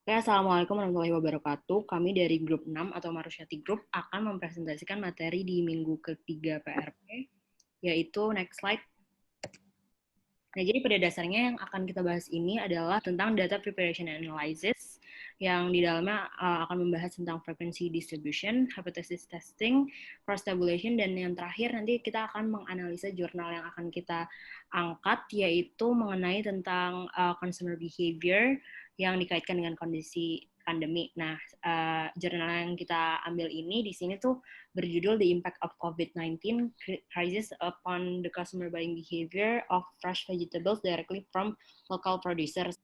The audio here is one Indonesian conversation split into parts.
Oke, Assalamualaikum warahmatullahi wabarakatuh. Kami dari grup 6 atau Marusyati Group akan mempresentasikan materi di minggu ketiga PRP, yaitu next slide. Nah, jadi pada dasarnya yang akan kita bahas ini adalah tentang data preparation and analysis, yang di dalamnya akan membahas tentang frequency distribution, hypothesis testing, cross tabulation, dan yang terakhir nanti kita akan menganalisa jurnal yang akan kita angkat, yaitu mengenai tentang consumer behavior yang dikaitkan dengan kondisi pandemi. Nah, jurnal yang kita ambil ini di sini tuh berjudul The Impact of COVID-19 Crisis upon the Customer Buying Behavior of Fresh Vegetables Directly from Local Producers.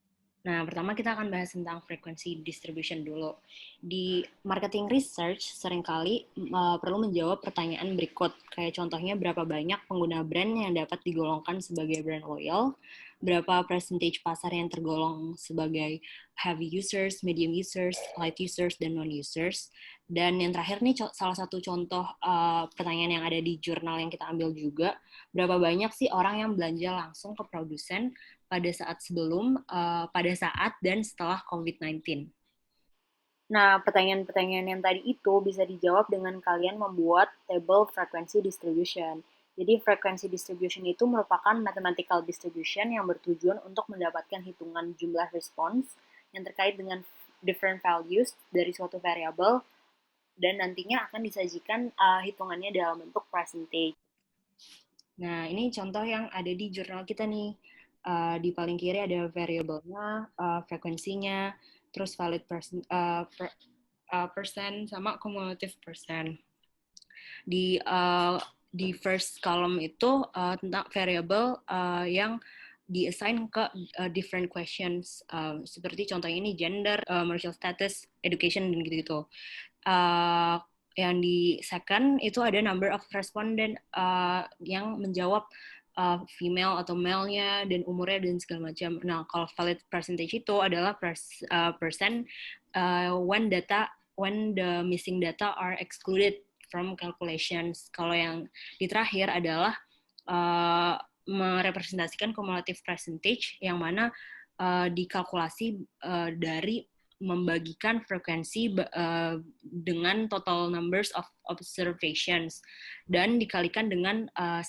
Nah, pertama kita akan bahas tentang frequency distribution dulu. Di marketing research seringkali perlu menjawab pertanyaan berikut. Kayak contohnya berapa banyak pengguna brand yang dapat digolongkan sebagai brand loyal, berapa percentage pasar yang tergolong sebagai heavy users, medium users, light users, dan non-users. Dan yang terakhir nih salah satu contoh pertanyaan yang ada di jurnal yang kita ambil juga, berapa banyak sih orang yang belanja langsung ke produsen pada saat sebelum, pada saat dan setelah COVID-19. Nah, pertanyaan-pertanyaan yang tadi itu bisa dijawab dengan kalian membuat table frequency distribution. Jadi frequency distribution itu merupakan mathematical distribution yang bertujuan untuk mendapatkan hitungan jumlah response yang terkait dengan different values dari suatu variabel dan nantinya akan disajikan hitungannya dalam bentuk percentage. Nah, ini contoh yang ada di jurnal kita nih. Di paling kiri ada variabelnya, frekuensinya, terus valid persen sama cumulative persen. Di first column itu tentang variable yang diassign ke different questions, seperti contohnya ini gender, marital status, education, dan gitu-gitu. Yang di second itu ada number of respondent yang menjawab female atau male-nya dan umurnya dan segala macam. Nah, kalau valid percentage itu adalah percent when the missing data are excluded from calculations. Kalau yang di terakhir adalah merepresentasikan cumulative percentage yang mana dikalkulasi dari membagikan frekuensi dengan total numbers of observations dan dikalikan dengan 100,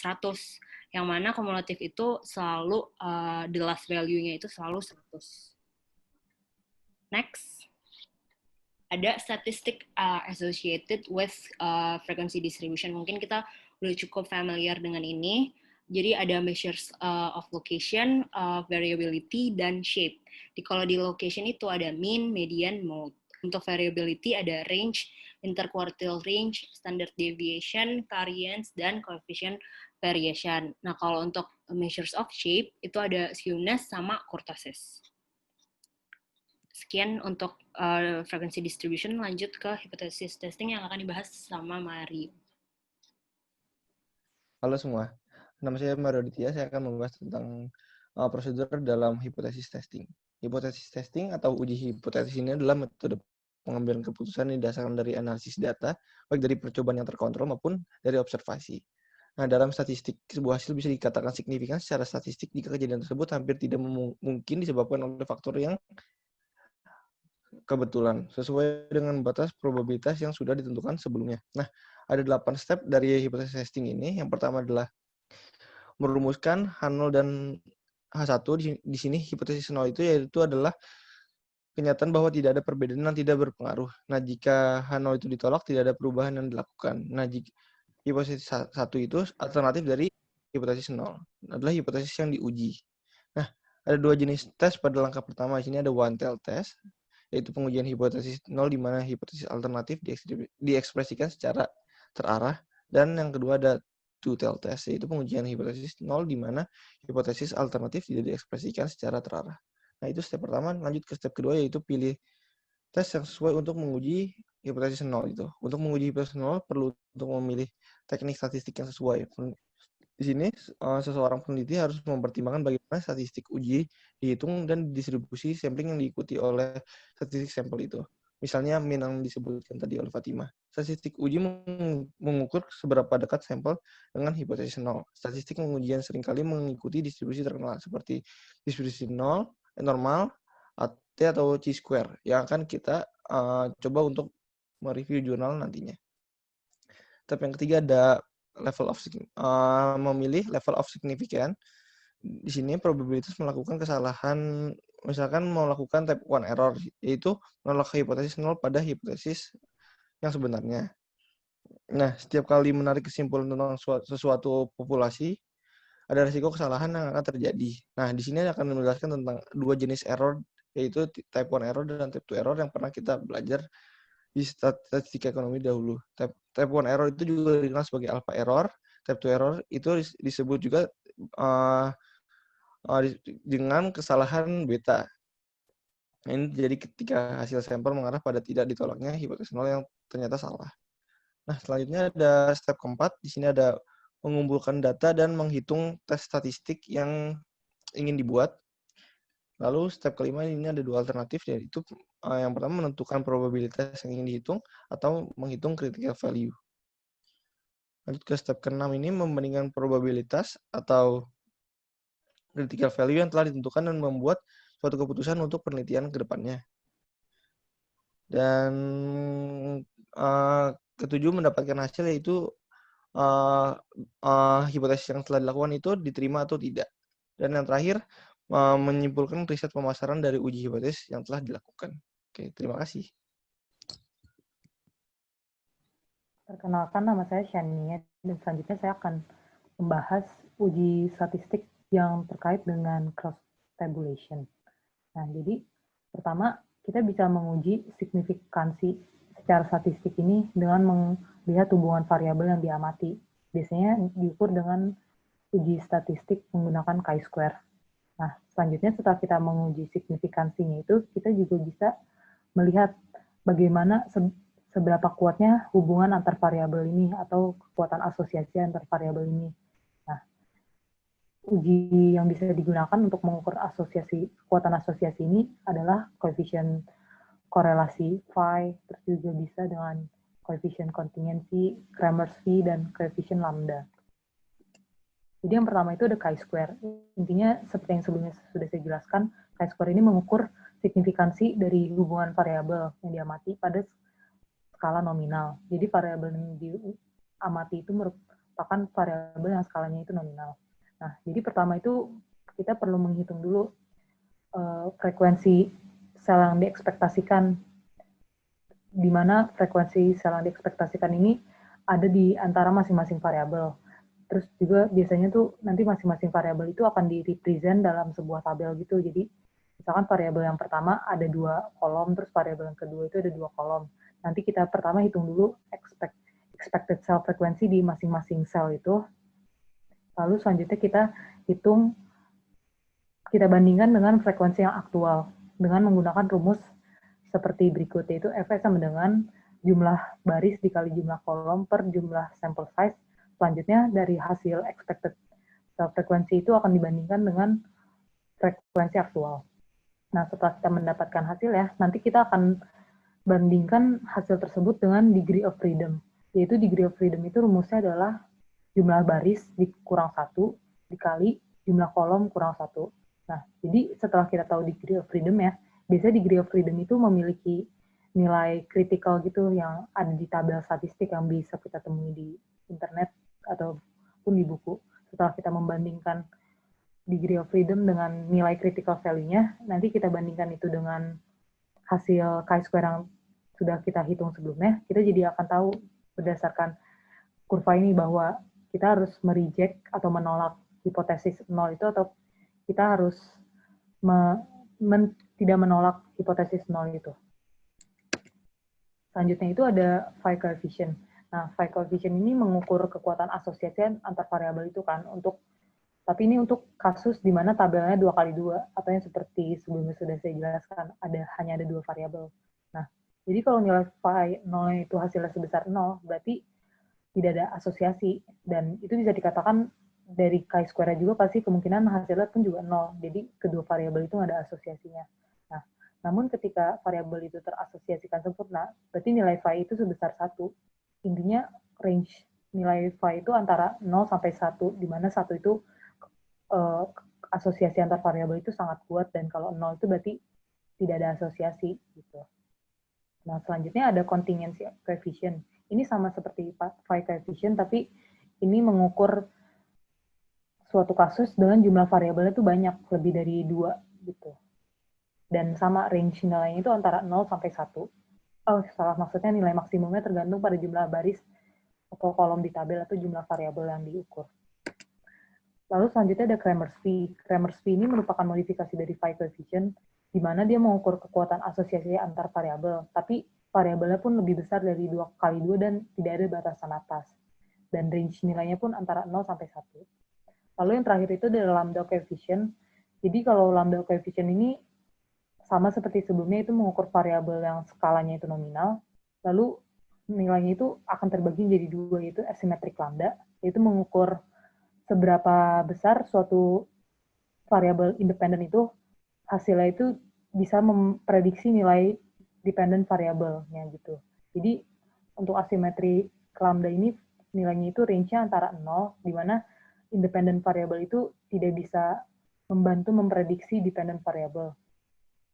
yang mana kumulatif itu selalu the last value-nya itu selalu 100. Next, ada statistik associated with frequency distribution. Mungkin kita udah cukup familiar dengan ini. Jadi ada measures of location, variability, dan shape. Kalau di location itu ada mean, median, mode. Untuk variability ada range, interquartile range, standard deviation, variance, dan coefficient variation. Nah, kalau untuk measures of shape itu ada skewness sama kurtosis. Sekian untuk frequency distribution, lanjut ke hypothesis testing yang akan dibahas sama Mario. Halo semua, nama saya Mario Ditya. Saya akan membahas tentang prosedur dalam hipotesis testing. Hipotesis testing atau uji hipotesis ini adalah metode pengambilan keputusan yang didasarkan dari analisis data, baik dari percobaan yang terkontrol maupun dari observasi. Nah, dalam statistik, sebuah hasil bisa dikatakan signifikan secara statistik jika kejadian tersebut hampir tidak mungkin disebabkan oleh faktor yang kebetulan, sesuai dengan batas probabilitas yang sudah ditentukan sebelumnya. Nah, ada 8 step dari hipotesis testing ini. Yang pertama adalah merumuskan H0 dan H1. Di sini hipotesis 0 itu yaitu adalah kenyataan bahwa tidak ada perbedaan yang tidak berpengaruh. Nah, jika H0 itu ditolak, tidak ada perubahan yang dilakukan. Nah, jika hipotesis 1 itu alternatif dari hipotesis 0. Adalah hipotesis yang diuji. Nah, ada dua jenis tes pada langkah pertama. Di sini ada one-tailed test, yaitu pengujian hipotesis 0 di mana hipotesis alternatif diekspresikan secara terarah. Dan yang kedua ada two-tailed test, yaitu pengujian hipotesis 0 di mana hipotesis alternatif tidak diekspresikan secara terarah. Nah, itu step pertama. Lanjut ke step kedua, yaitu pilih tes yang sesuai untuk menguji hipotesis 0 itu. Untuk menguji hipotesis 0 perlu untuk memilih teknik statistik yang sesuai. Di sini seseorang peneliti harus mempertimbangkan bagaimana statistik uji dihitung dan distribusi sampling yang diikuti oleh statistik sampel itu. Misalnya mean yang disebutkan tadi oleh Fatimah. Statistik uji mengukur seberapa dekat sampel dengan hipotesis 0. Statistik pengujian seringkali mengikuti distribusi terkenal seperti distribusi 0, normal, T atau chi-square yang akan kita coba untuk mereview jurnal nantinya. Step yang ketiga ada memilih level of significance. Di sini probabilitas melakukan kesalahan, misalkan melakukan type 1 error, yaitu menolak hipotesis 0 pada hipotesis yang sebenarnya. Nah, setiap kali menarik kesimpulan tentang sesuatu populasi, ada risiko kesalahan yang akan terjadi. Nah, di sini akan menjelaskan tentang dua jenis error, yaitu type 1 error dan type 2 error yang pernah kita belajar di statistika ekonomi dahulu. Type 1 error itu juga dikenal sebagai alpha error. Type 2 error itu disebut juga dengan kesalahan beta. Ini jadi ketika hasil sampel mengarah pada tidak ditolaknya hipotesis nol yang ternyata salah. Nah, selanjutnya ada step keempat. Di sini ada mengumpulkan data dan menghitung tes statistik yang ingin dibuat. Lalu step kelima ini ada dua alternatif, yaitu yang pertama menentukan probabilitas yang ingin dihitung atau menghitung critical value. Lanjut ke step keenam ini membandingkan probabilitas atau critical value yang telah ditentukan dan membuat suatu keputusan untuk penelitian ke depannya. Dan ketujuh mendapatkan hasil, yaitu hipotesis yang telah dilakukan itu diterima atau tidak. Dan yang terakhir menyimpulkan riset pemasaran dari uji hipotesis yang telah dilakukan. Oke, terima kasih. Perkenalkan, nama saya Shania, dan selanjutnya saya akan membahas uji statistik yang terkait dengan cross tabulation. Nah, jadi pertama kita bisa menguji signifikansi secara statistik ini dengan melihat hubungan variabel yang diamati. Biasanya diukur dengan uji statistik menggunakan chi-square. Nah, selanjutnya setelah kita menguji signifikansinya itu, kita juga bisa melihat bagaimana seberapa kuatnya hubungan antar variabel ini atau kekuatan asosiasi antar variabel ini. Nah, uji yang bisa digunakan untuk mengukur kekuatan asosiasi ini adalah koefisien korelasi phi, terus juga bisa dengan koefisien kontingensi, Kramers phi, dan koefisien lambda. Jadi yang pertama itu ada chi-square. Intinya seperti yang sebelumnya sudah saya jelaskan, chi-square ini mengukur signifikansi dari hubungan variabel yang diamati pada skala nominal. Jadi variabel yang diamati itu merupakan variabel yang skalanya itu nominal. Nah, jadi pertama itu kita perlu menghitung dulu frekuensi sel yang diekspektasikan, di mana frekuensi sel yang diekspektasikan ini ada di antara masing-masing variabel. Terus juga biasanya tuh nanti masing-masing variabel itu akan di-represent dalam sebuah tabel gitu. Jadi misalkan variabel yang pertama ada 2 kolom, terus variabel yang kedua itu ada 2 kolom. Nanti kita pertama hitung dulu expected cell frekuensi di masing-masing sel itu. Lalu selanjutnya kita bandingkan dengan frekuensi yang aktual dengan menggunakan rumus seperti berikut, yaitu F sama dengan jumlah baris dikali jumlah kolom per jumlah sample size. Selanjutnya dari hasil expected cell frekuensi itu akan dibandingkan dengan frekuensi aktual. Nah, setelah kita mendapatkan hasil ya, nanti kita akan bandingkan hasil tersebut dengan degree of freedom. Yaitu degree of freedom itu rumusnya adalah jumlah baris dikurang 1 dikali jumlah kolom kurang 1. Nah, jadi setelah kita tahu degree of freedom ya, biasanya degree of freedom itu memiliki nilai kritikal gitu yang ada di tabel statistik yang bisa kita temui di internet ataupun di buku. Setelah kita membandingkan degree of freedom dengan nilai critical value-nya, nanti kita bandingkan itu dengan hasil chi-square yang sudah kita hitung sebelumnya, kita jadi akan tahu berdasarkan kurva ini bahwa kita harus mereject atau menolak hipotesis 0 itu, atau kita harus tidak menolak hipotesis 0 itu. Selanjutnya itu ada phi coefficient. Nah, phi coefficient ini mengukur kekuatan asosiasi antar variabel itu kan, tapi ini untuk kasus di mana tabelnya 2x2, atau yang seperti sebelumnya sudah saya jelaskan, hanya ada 2 variabel. Nah, jadi kalau nilai phi 0 itu hasilnya sebesar 0, berarti tidak ada asosiasi, dan itu bisa dikatakan dari chi-square juga pasti kemungkinan hasilnya pun juga 0, jadi kedua variabel itu nggak ada asosiasinya. Nah, namun ketika variabel itu terasosiasikan sempurna, berarti nilai phi itu sebesar 1. Intinya range nilai phi itu antara 0 sampai 1, di mana 1 itu asosiasi antar variabel itu sangat kuat, dan kalau 0 itu berarti tidak ada asosiasi gitu. Nah, selanjutnya ada contingency coefficient. Ini sama seperti phi coefficient, tapi ini mengukur suatu kasus dengan jumlah variabelnya itu banyak, lebih dari 2 gitu. Dan sama range nilainya itu antara 0 sampai 1. Oh, salah, maksudnya nilai maksimumnya tergantung pada jumlah baris atau kolom di tabel atau jumlah variabel yang diukur. Lalu selanjutnya ada Cramer's P. Cramer's P ini merupakan modifikasi dari phi coefficient, di mana dia mengukur kekuatan asosiasi antar variabel, tapi variabelnya pun lebih besar dari 2 kali 2 dan tidak ada batasan atas. Dan range nilainya pun antara 0 sampai 1. Lalu yang terakhir itu adalah lambda coefficient. Jadi kalau lambda coefficient ini sama seperti sebelumnya, itu mengukur variabel yang skalanya itu nominal, lalu nilainya itu akan terbagi menjadi 2, yaitu asymmetric lambda, yaitu mengukur seberapa besar suatu variabel independen itu hasilnya itu bisa memprediksi nilai dependent variabelnya gitu. Jadi untuk asimetri lambda ini nilainya itu range-nya antara 0, di mana independent variabel itu tidak bisa membantu memprediksi dependent variabel,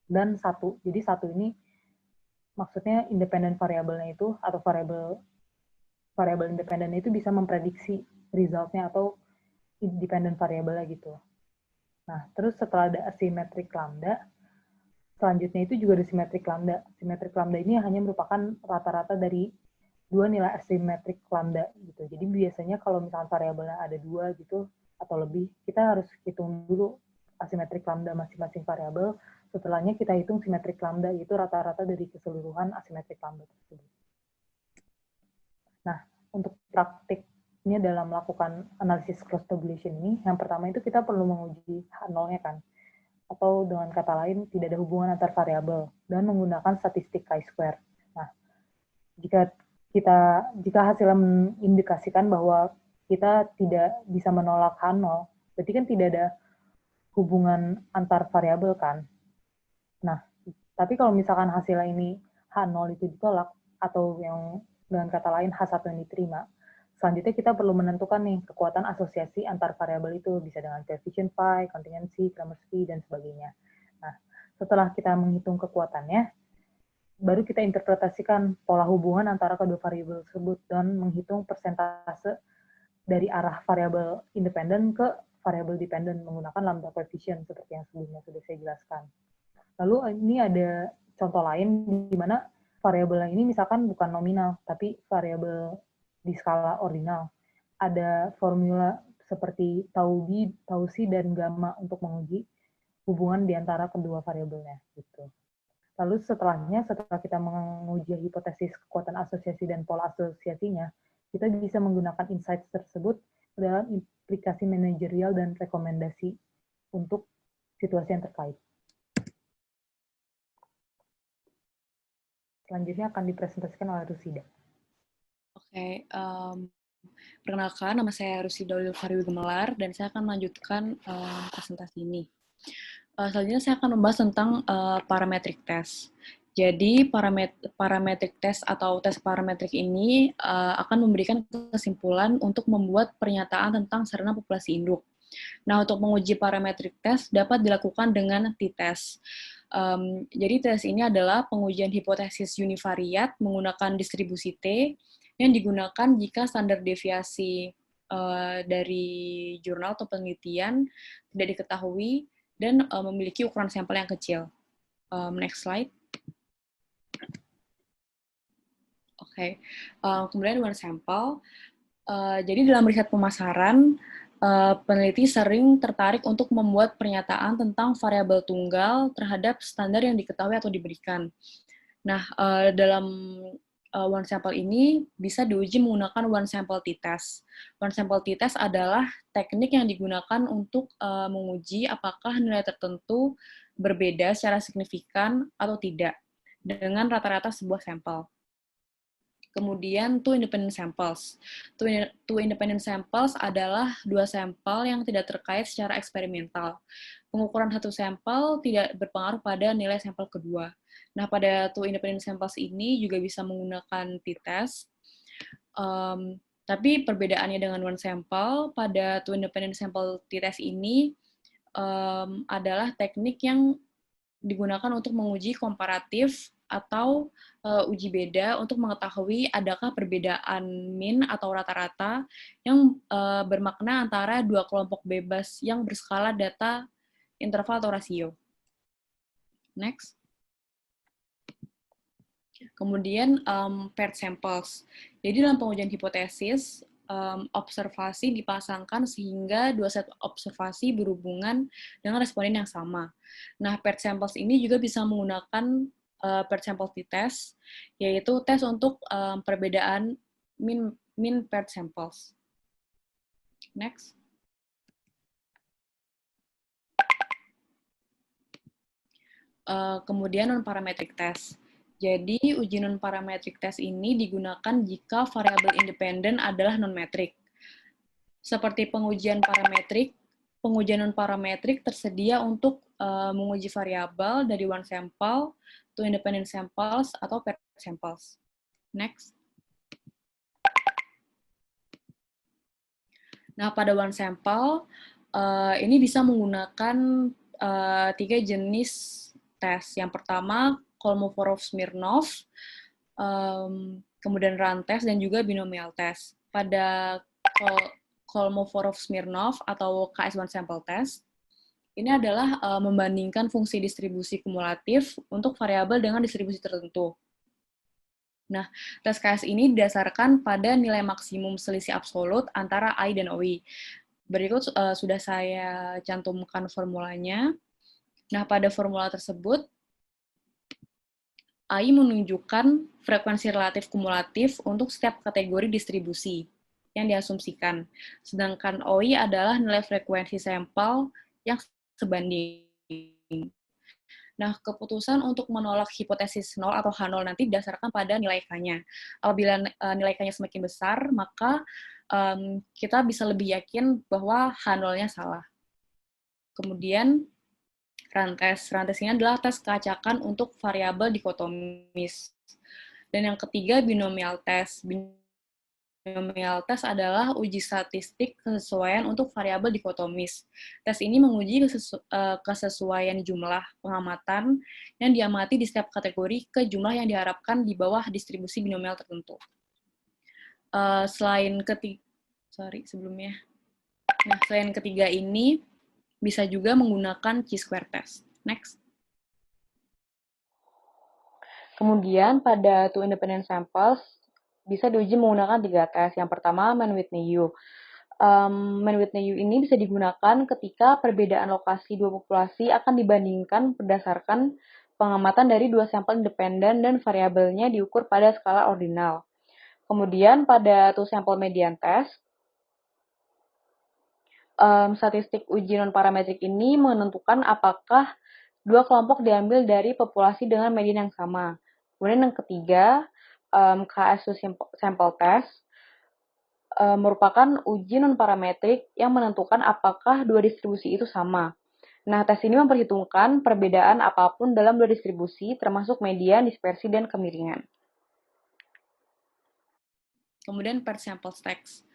dan 1. Jadi 1 ini maksudnya independent variabelnya itu atau variabel independen itu bisa memprediksi resultnya atau independent variabelnya gitu. Nah, terus setelah ada asymmetric lambda, selanjutnya itu juga ada symmetric lambda. Symmetric lambda ini hanya merupakan rata-rata dari 2 nilai asymmetric lambda gitu. Jadi biasanya kalau misalnya variabelnya ada 2 gitu atau lebih, kita harus hitung dulu asymmetric lambda masing-masing variabel. Setelahnya kita hitung symmetric lambda, itu rata-rata dari keseluruhan asymmetric lambda tersebut. Nah, untuk praktiknya dalam melakukan analisis cross tabulation ini, yang pertama itu kita perlu menguji H0-nya kan, atau dengan kata lain tidak ada hubungan antar variabel, dan menggunakan statistik chi-square. Nah, jika hasilnya mengindikasikan bahwa kita tidak bisa menolak H0, berarti kan tidak ada hubungan antar variabel kan. Nah, tapi kalau misalkan hasilnya ini H0 itu ditolak, atau yang dengan kata lain H1 yang diterima, selanjutnya kita perlu menentukan nih kekuatan asosiasi antar variabel itu, bisa dengan coefficient phi, contingency, Cramer's P, dan sebagainya. Nah, setelah kita menghitung kekuatannya, baru kita interpretasikan pola hubungan antara kedua variabel tersebut dan menghitung persentase dari arah variabel independen ke variabel dependen menggunakan lambda coefficient seperti yang sebelumnya sudah saya jelaskan. Lalu ini ada contoh lain di mana variabel ini misalkan bukan nominal, tapi variabel di skala ordinal. Ada formula seperti tau B, tau C, dan gamma untuk menguji hubungan di antara kedua variabelnya. Gitu. Lalu setelah kita menguji hipotesis kekuatan asosiasi dan pola asosiasinya, kita bisa menggunakan insights tersebut dalam implikasi manajerial dan rekomendasi untuk situasi yang terkait. Selanjutnya akan dipresentasikan oleh Rusida. Oke, perkenalkan, nama saya Rusida Ulfarwi Gemelar, dan saya akan melanjutkan presentasi ini. Selanjutnya saya akan membahas tentang parametric test. Jadi, parametric test atau tes parametrik ini akan memberikan kesimpulan untuk membuat pernyataan tentang sarana populasi induk. Nah, untuk menguji parametric test dapat dilakukan dengan t-test. Jadi tes ini adalah pengujian hipotesis univariat menggunakan distribusi T yang digunakan jika standar deviasi dari jurnal atau penelitian tidak diketahui dan memiliki ukuran sampel yang kecil. Next slide. Oke. Kemudian one sampel. Jadi dalam riset pemasaran, peneliti sering tertarik untuk membuat pernyataan tentang variabel tunggal terhadap standar yang diketahui atau diberikan. Nah, dalam one sample ini bisa diuji menggunakan one sample t-test. One sample t-test adalah teknik yang digunakan untuk menguji apakah nilai tertentu berbeda secara signifikan atau tidak dengan rata-rata sebuah sampel. Kemudian two independent samples. Two independent samples adalah 2 sampel yang tidak terkait secara eksperimental. Pengukuran satu sampel tidak berpengaruh pada nilai sampel kedua. Nah, pada two independent samples ini juga bisa menggunakan t-test. Tapi perbedaannya dengan one sample, pada two independent sample t-test ini adalah teknik yang digunakan untuk menguji komparatif atau uji beda untuk mengetahui adakah perbedaan mean atau rata-rata yang bermakna antara dua kelompok bebas yang berskala data interval atau rasio. Next. Kemudian paired samples. Jadi dalam pengujian hipotesis, observasi dipasangkan sehingga dua set observasi berhubungan dengan responden yang sama. Nah, paired samples ini juga bisa menggunakan paired sample t-test, yaitu tes untuk perbedaan mean paired samples. Next. Kemudian non-parametric test. Jadi, uji non-parametric test ini digunakan jika variabel independen adalah non-metrik. Seperti pengujian parametrik, pengujian non-parametrik tersedia untuk menguji variabel dari one sample to independent samples atau paired samples. Next. Nah, pada one sample, ini bisa menggunakan 3 jenis tes. Yang pertama, Kolmogorov-Smirnov, kemudian run test, dan juga binomial test. Pada Kolmogorov-Smirnov atau KS1 sample test, ini adalah membandingkan fungsi distribusi kumulatif untuk variabel dengan distribusi tertentu. Nah, tes KS ini didasarkan pada nilai maksimum selisih absolut antara I dan OI. Berikut sudah saya cantumkan formulanya. Nah, pada formula tersebut, I menunjukkan frekuensi relatif kumulatif untuk setiap kategori distribusi yang diasumsikan. Sedangkan OI adalah nilai frekuensi sampel yang sebanding. Nah, keputusan untuk menolak hipotesis 0 atau H0 nanti didasarkan pada nilai K-nya. Apabila nilai K-nya semakin besar, maka kita bisa lebih yakin bahwa H0-nya salah. Kemudian, run test. Run test ini adalah tes kelacakan untuk variabel dikotomis. Dan yang ketiga, binomial test. Binomial test adalah uji statistik kesesuaian untuk variabel dikotomis. Tes ini menguji kesesuaian jumlah pengamatan yang diamati di setiap kategori ke jumlah yang diharapkan di bawah distribusi binomial tertentu. Selain ketiga ini, bisa juga menggunakan chi-square test. Next. Kemudian pada two independent samples bisa diuji menggunakan 3 tes. Yang pertama, Mann-Whitney-U. Mann-Whitney-U ini bisa digunakan ketika perbedaan lokasi dua populasi akan dibandingkan berdasarkan pengamatan dari 2 sampel independen dan variabelnya diukur pada skala ordinal. Kemudian pada two sample median test, statistik uji non-parametrik ini menentukan apakah dua kelompok diambil dari populasi dengan median yang sama. Kemudian yang ketiga, KS2 sample test merupakan uji non-parametrik yang menentukan apakah dua distribusi itu sama. Nah, tes ini memperhitungkan perbedaan apapun dalam dua distribusi, termasuk median, dispersi, dan kemiringan. Kemudian paired sample test.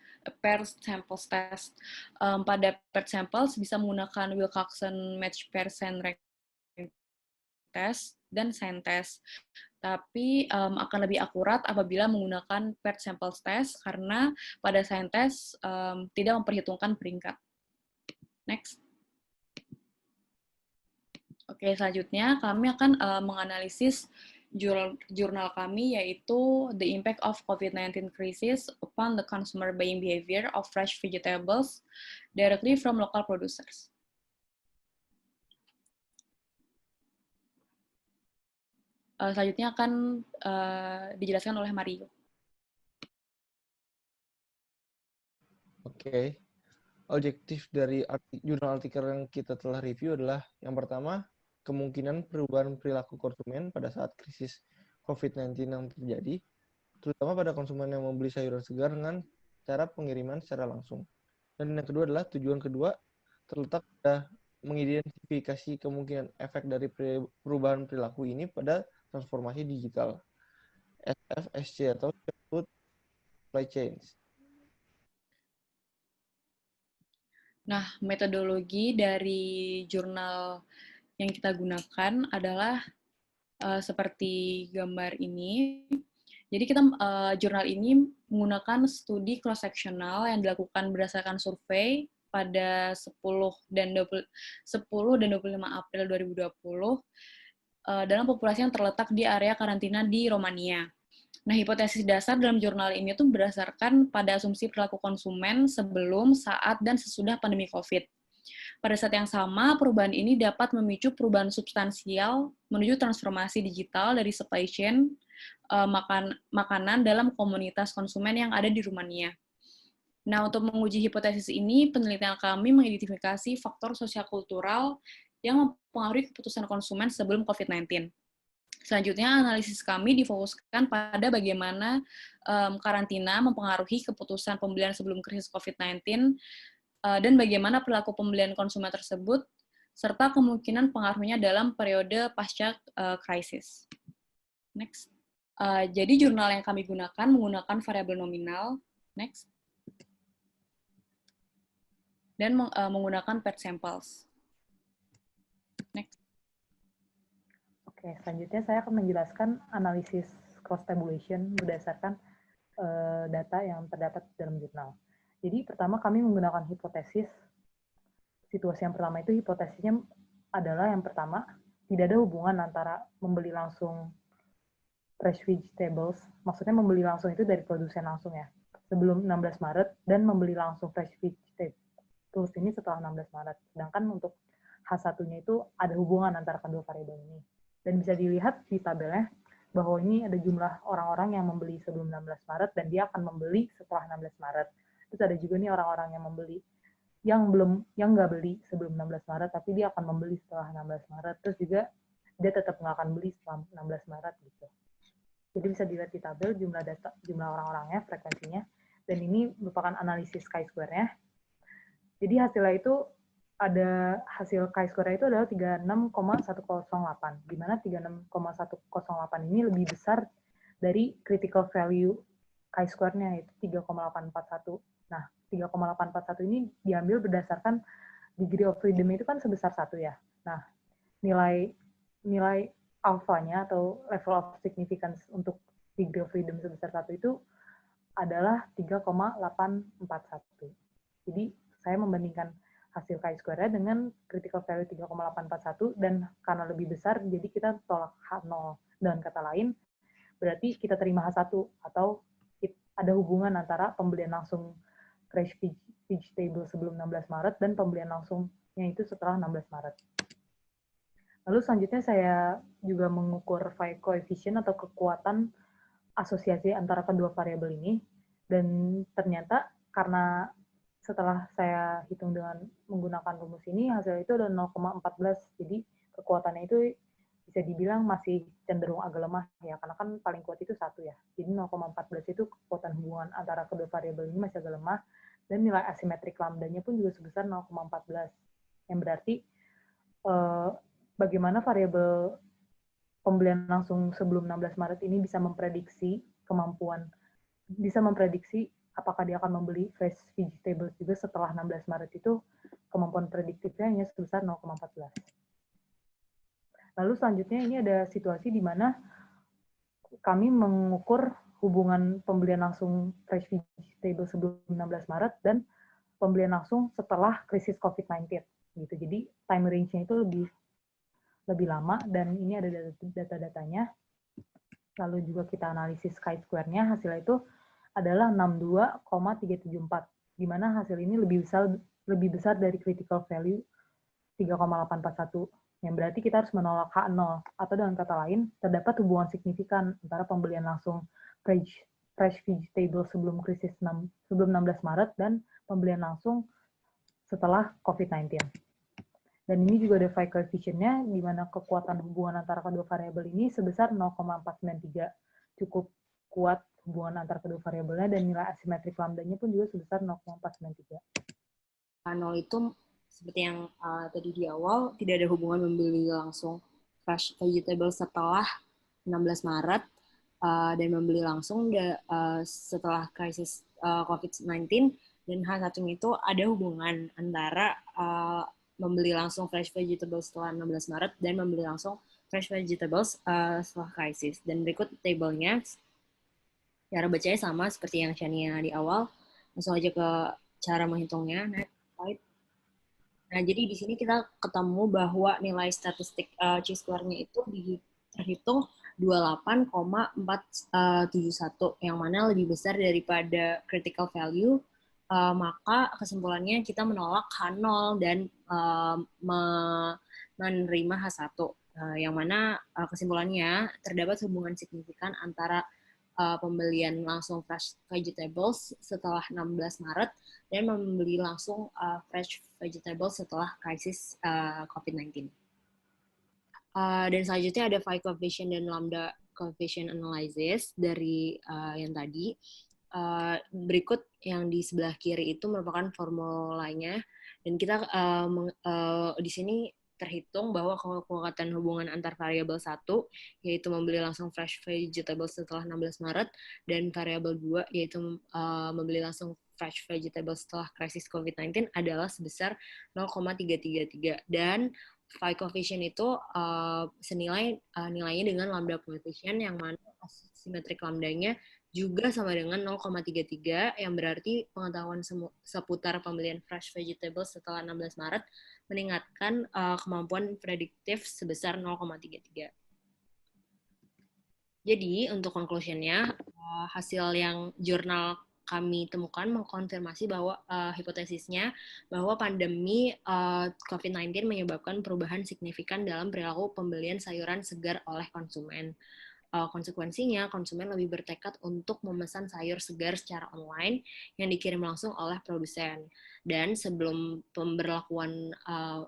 Pada paired samples bisa menggunakan Wilcoxon match pair Sain rank test dan Sain test. Tapi akan lebih akurat apabila menggunakan paired samples test karena pada Sain test tidak memperhitungkan peringkat. Next. Oke, selanjutnya kami akan menganalisis jurnal kami, yaitu The Impact of COVID-19 Crisis upon the Consumer Buying Behavior of Fresh Vegetables Directly from Local Producers. Selanjutnya akan dijelaskan oleh Mario. Oke. Objektif dari jurnal artikel yang kita telah review adalah yang pertama, kemungkinan perubahan perilaku konsumen pada saat krisis COVID-19 yang terjadi, terutama pada konsumen yang membeli sayuran segar dengan cara pengiriman secara langsung. Dan yang kedua adalah tujuan kedua terletak pada mengidentifikasi kemungkinan efek dari perubahan perilaku ini pada transformasi digital, SFSC atau Food Supply Chains. Nah, metodologi dari jurnal yang kita gunakan adalah seperti gambar ini. Jadi kita jurnal ini menggunakan studi cross-sectional yang dilakukan berdasarkan survei pada 10 dan 25 April 2020 dalam populasi yang terletak di area karantina di Romania. Nah, hipotesis dasar dalam jurnal ini tuh berdasarkan pada asumsi perilaku konsumen sebelum, saat, dan sesudah pandemi COVID. Pada saat yang sama, perubahan ini dapat memicu perubahan substansial menuju transformasi digital dari supply chain makanan dalam komunitas konsumen yang ada di Rumania. Nah, untuk menguji hipotesis ini, penelitian kami mengidentifikasi faktor sosial kultural yang mempengaruhi keputusan konsumen sebelum COVID-19. Selanjutnya, analisis kami difokuskan pada bagaimana karantina mempengaruhi keputusan pembelian sebelum krisis COVID-19 dan bagaimana perilaku pembelian konsumen tersebut, serta kemungkinan pengaruhnya dalam periode pasca krisis. Next. Jadi jurnal yang kami gunakan menggunakan variabel nominal. Next. Dan menggunakan paired samples. Next. Oke, selanjutnya saya akan menjelaskan analisis cross-tabulation berdasarkan data yang terdapat dalam jurnal. Jadi pertama kami menggunakan hipotesis. Situasi yang pertama itu hipotesisnya adalah yang pertama, tidak ada hubungan antara membeli langsung fresh vegetables, maksudnya membeli langsung itu dari produsen langsung ya, sebelum 16 Maret, dan membeli langsung fresh vegetables ini setelah 16 Maret. Sedangkan untuk H1-nya itu ada hubungan antara kedua variabel ini. Dan bisa dilihat di tabelnya bahwa ini ada jumlah orang-orang yang membeli sebelum 16 Maret dan dia akan membeli setelah 16 Maret. Terus ada juga nih orang-orang yang membeli yang nggak beli sebelum 16 Maret tapi dia akan membeli setelah 16 Maret. Terus juga dia tetap nggak akan beli setelah 16 Maret gitu. Jadi bisa dilihat di tabel jumlah orang-orangnya, frekuensinya, dan ini merupakan analisis chi-square-nya. Jadi hasilnya itu ada hasil chi-square itu adalah 36,108, di mana 36,108 ini lebih besar dari critical value chi-square-nya, yaitu 3,841. Nah, 3,841 ini diambil berdasarkan degree of freedom itu kan sebesar 1 ya. Nah, nilai alpha-nya atau level of significance untuk degree of freedom sebesar 1 itu adalah 3,841. Jadi, saya membandingkan hasil chi-square dengan critical value 3,841 dan karena lebih besar jadi kita tolak H0. Dengan kata lain berarti kita terima H1 atau ada hubungan antara pembelian langsung fresh vegetable sebelum 16 Maret dan pembelian langsungnya itu setelah 16 Maret. Lalu selanjutnya saya juga mengukur phi coefficient atau kekuatan asosiasi antara kedua variabel ini dan ternyata karena setelah saya hitung dengan menggunakan rumus ini, hasil itu ada 0,14. Jadi kekuatannya itu bisa dibilang masih cenderung agak lemah ya, karena kan paling kuat itu 1 ya. Jadi 0,14 itu kekuatan hubungan antara kedua variabel ini masih agak lemah, dan nilai asimetrik lambdanya pun juga sebesar 0,14. Yang berarti bagaimana variabel pembelian langsung sebelum 16 Maret ini bisa memprediksi apakah dia akan membeli fresh vegetables juga setelah 16 Maret itu, kemampuan prediktifnya hanya sebesar 0,14. Lalu selanjutnya ini ada situasi di mana kami mengukur hubungan pembelian langsung fresh vegetables sebelum 16 Maret dan pembelian langsung setelah krisis COVID-19. Gitu. Jadi time range-nya itu lebih lama dan ini ada data-datanya. Lalu juga kita analisis chi-square-nya, hasilnya itu adalah 62,374, di mana hasil ini lebih besar dari critical value 3,841, yang berarti kita harus menolak H0, atau dengan kata lain, terdapat hubungan signifikan antara pembelian langsung fresh vegetable sebelum 16 Maret dan pembelian langsung setelah COVID-19. Dan ini juga ada phi coefficient-nya, di mana kekuatan hubungan antara kedua variabel ini sebesar 0,493, cukup kuat hubungan antara kedua variabelnya, dan nilai asimetrik lambdanya pun juga sebesar 0,493. 0 itu seperti yang tadi di awal, tidak ada hubungan membeli langsung fresh vegetable setelah 16 Maret dan membeli langsung setelah krisis COVID-19, dan H1 itu ada hubungan antara membeli langsung fresh vegetables setelah 16 Maret dan membeli langsung fresh vegetables setelah krisis. Dan berikut tabelnya, cara bacanya sama seperti yang Shania di awal. Langsung aja ke cara menghitungnya. Next slide. Nah, jadi di sini kita ketemu bahwa nilai statistik chi-square-nya itu terhitung 28,471, yang mana lebih besar daripada critical value, maka kesimpulannya kita menolak H0 dan menerima H1, yang mana kesimpulannya terdapat hubungan signifikan antara pembelian langsung fresh vegetables setelah 16 Maret dan membeli langsung fresh vegetables setelah krisis COVID-19. Dan selanjutnya ada phi coefficient dan lambda coefficient analysis dari yang tadi. Berikut yang di sebelah kiri itu merupakan formulanya, dan kita di sini terhitung bahwa kekuatan hubungan antar variabel 1, yaitu membeli langsung fresh vegetables setelah 16 Maret, dan variabel 2, yaitu membeli langsung fresh vegetables setelah krisis COVID-19 adalah sebesar 0,333. Dan phi coefficient itu senilai nilainya dengan lambda coefficient, yang mana simetrik lambdanya juga sama dengan 0,33, yang berarti pengetahuan seputar pembelian fresh vegetables setelah 16 Maret meningkatkan kemampuan prediktif sebesar 0,33. Jadi, untuk conclusion-nya, hasil yang jurnal kami temukan mengkonfirmasi bahwa hipotesisnya bahwa pandemi COVID-19 menyebabkan perubahan signifikan dalam perilaku pembelian sayuran segar oleh konsumen. Konsekuensinya, konsumen lebih bertekad untuk memesan sayur segar secara online yang dikirim langsung oleh produsen. Dan sebelum pemberlakuan,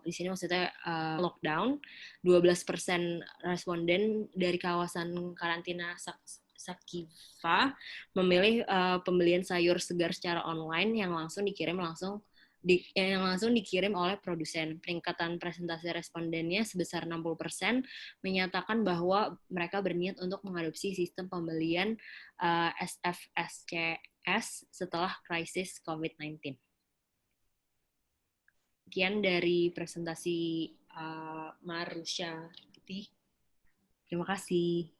di sini maksudnya lockdown, 12% responden dari kawasan karantina Sakiva memilih pembelian sayur segar secara online yang langsung dikirim oleh produsen. Peningkatan presentasi respondennya sebesar 60% menyatakan bahwa mereka berniat untuk mengadopsi sistem pembelian SFSCS setelah krisis COVID-19. Sekian dari presentasi Marusha. Terima kasih.